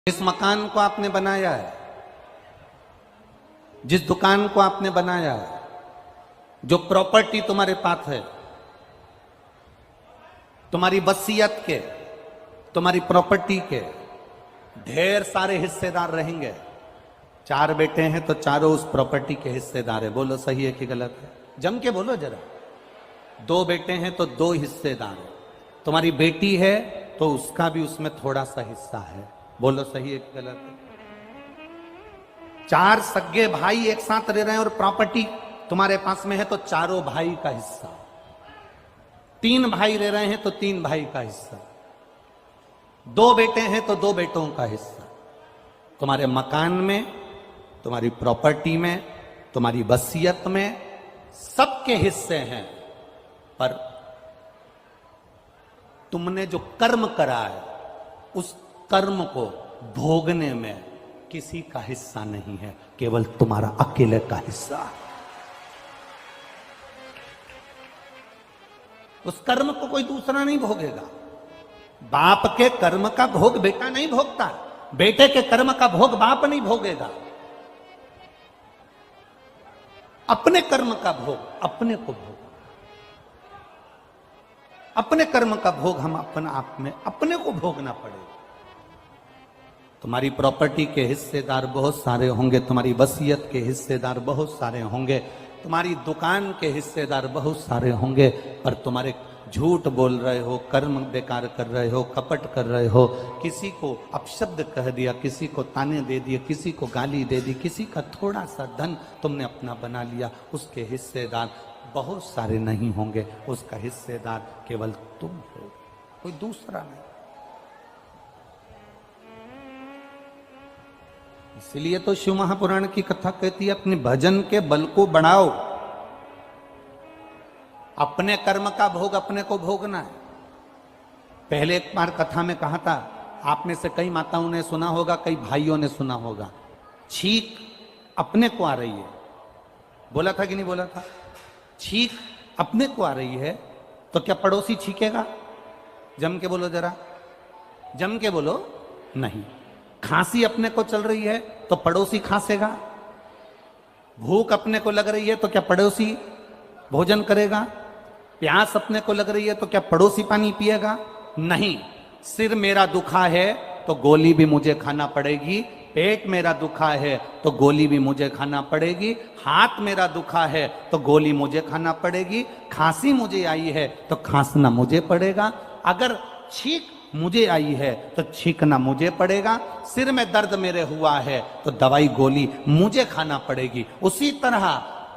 जिस मकान को आपने बनाया है, जिस दुकान को आपने बनाया है, जो प्रॉपर्टी तुम्हारे पास है, तुम्हारी वसीयत के, तुम्हारी प्रॉपर्टी के ढेर सारे हिस्सेदार रहेंगे। 4 बेटे हैं तो चारों उस प्रॉपर्टी के हिस्सेदार है। बोलो सही है कि गलत है? जम के बोलो जरा। 2 बेटे हैं तो 2 हिस्सेदार है। तुम्हारी बेटी है तो उसका भी उसमें थोड़ा सा हिस्सा है। बोलो सही है कि गलत है? 4 सगे भाई एक साथ रह रहे हैं और प्रॉपर्टी तुम्हारे पास में है तो चारों भाई का हिस्सा। 3 भाई रह रहे हैं तो 3 भाई का हिस्सा। 2 बेटे हैं तो 2 बेटों का हिस्सा। तुम्हारे मकान में, तुम्हारी प्रॉपर्टी में, तुम्हारी वसीयत में सबके हिस्से हैं, पर तुमने जो कर्म करा है उस कर्म को भोगने में किसी का हिस्सा नहीं है, केवल तुम्हारा अकेले का हिस्सा है। उस कर्म को कोई दूसरा नहीं भोगेगा। बाप के कर्म का भोग बेटा नहीं भोगता, बेटे के कर्म का भोग बाप नहीं भोगेगा। अपने कर्म का भोग अपने को भोग, अपने कर्म का भोग हम अपने आप में अपने को भोगना पड़ेगा। तुम्हारी प्रॉपर्टी के हिस्सेदार बहुत सारे होंगे, तुम्हारी वसीयत के हिस्सेदार बहुत सारे होंगे, तुम्हारी दुकान के हिस्सेदार बहुत सारे होंगे, पर तुम्हारे झूठ बोल रहे हो, कर्म बेकार कर रहे हो, कपट कर रहे हो, किसी को अपशब्द कह दिया, किसी को ताने दे दिए, किसी को गाली दे दी, किसी का थोड़ा सा धन तुमने अपना बना लिया, उसके हिस्सेदार बहुत सारे नहीं होंगे, उसका हिस्सेदार केवल तुम हो, कोई दूसरा नहीं। इसलिए तो शिव महापुराण की कथा कहती है अपने भजन के बल को बढ़ाओ। अपने कर्म का भोग अपने को भोगना है। पहले एक बार कथा में कहा था, आप में से कई माताओं ने सुना होगा, कई भाइयों ने सुना होगा, छींक अपने को आ रही है। बोला था कि नहीं बोला था? छींक अपने को आ रही है तो क्या पड़ोसी छींकेगा? जम के बोलो जरा, जम के बोलो। नहीं। खांसी अपने को चल रही है तो पड़ोसी खांसेगा? भूख अपने को लग रही है तो क्या पड़ोसी भोजन करेगा? प्यास अपने को लग रही है तो क्या पड़ोसी पानी पिएगा? नहीं। सिर मेरा दुखा है तो गोली भी मुझे खाना पड़ेगी, पेट मेरा दुखा है तो गोली भी मुझे खाना पड़ेगी, हाथ मेरा दुखा है तो गोली मुझे खाना पड़ेगी, खांसी मुझे आई है तो खांसना मुझे पड़ेगा, अगर छींक मुझे आई है तो छींकना मुझे पड़ेगा, सिर में दर्द मेरे हुआ है तो दवाई गोली मुझे खाना पड़ेगी। उसी तरह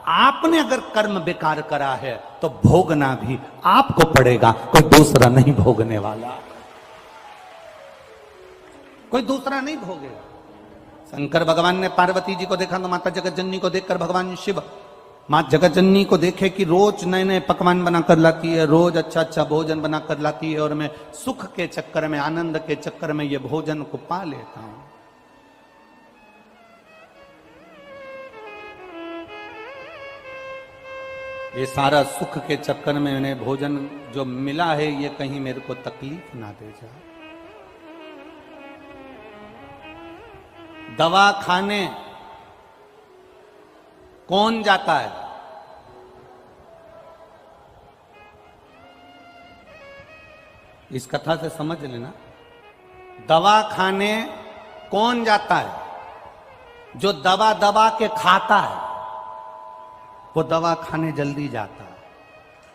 आपने अगर कर्म बेकार करा है तो भोगना भी आपको पड़ेगा, कोई दूसरा नहीं भोगने वाला, कोई दूसरा नहीं भोगेगा। शंकर भगवान ने पार्वती जी को देखा तो माता जगतजननी को देखकर भगवान शिव माँ जगतजननी को देखे कि रोज नए नए पकवान बनाकर लाती है, रोज अच्छा अच्छा भोजन बनाकर लाती है, और मैं सुख के चक्कर में, आनंद के चक्कर में ये भोजन को पा लेता हूं। ये सारा सुख के चक्कर में मैंने भोजन जो मिला है ये कहीं मेरे को तकलीफ ना दे जाए। दवा खाने कौन जाता है? इस कथा से समझ लेना, दवा खाने कौन जाता है? जो दवा दबा के खाता है वो दवा खाने जल्दी जाता है।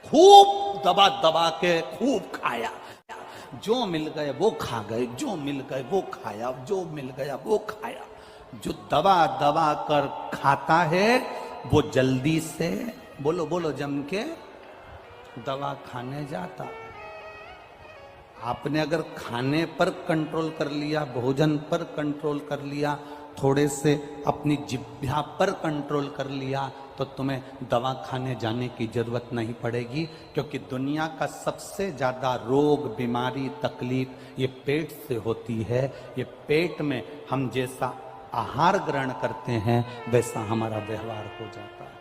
खूब दबा दबा के खूब खाया, जो मिल गए वो खा गए, जो मिल गए वो खाया, जो मिल गया वो खाया। जो दबा दबा कर खाता है वो जल्दी से, बोलो बोलो जम के, दवा खाने जाता। आपने अगर खाने पर कंट्रोल कर लिया, भोजन पर कंट्रोल कर लिया, थोड़े से अपनी जिह्वा पर कंट्रोल कर लिया, तो तुम्हें दवा खाने जाने की जरूरत नहीं पड़ेगी, क्योंकि दुनिया का सबसे ज्यादा रोग, बीमारी, तकलीफ ये पेट से होती है। ये पेट में हम जैसा आहार ग्रहण करते हैं वैसा हमारा व्यवहार हो जाता है।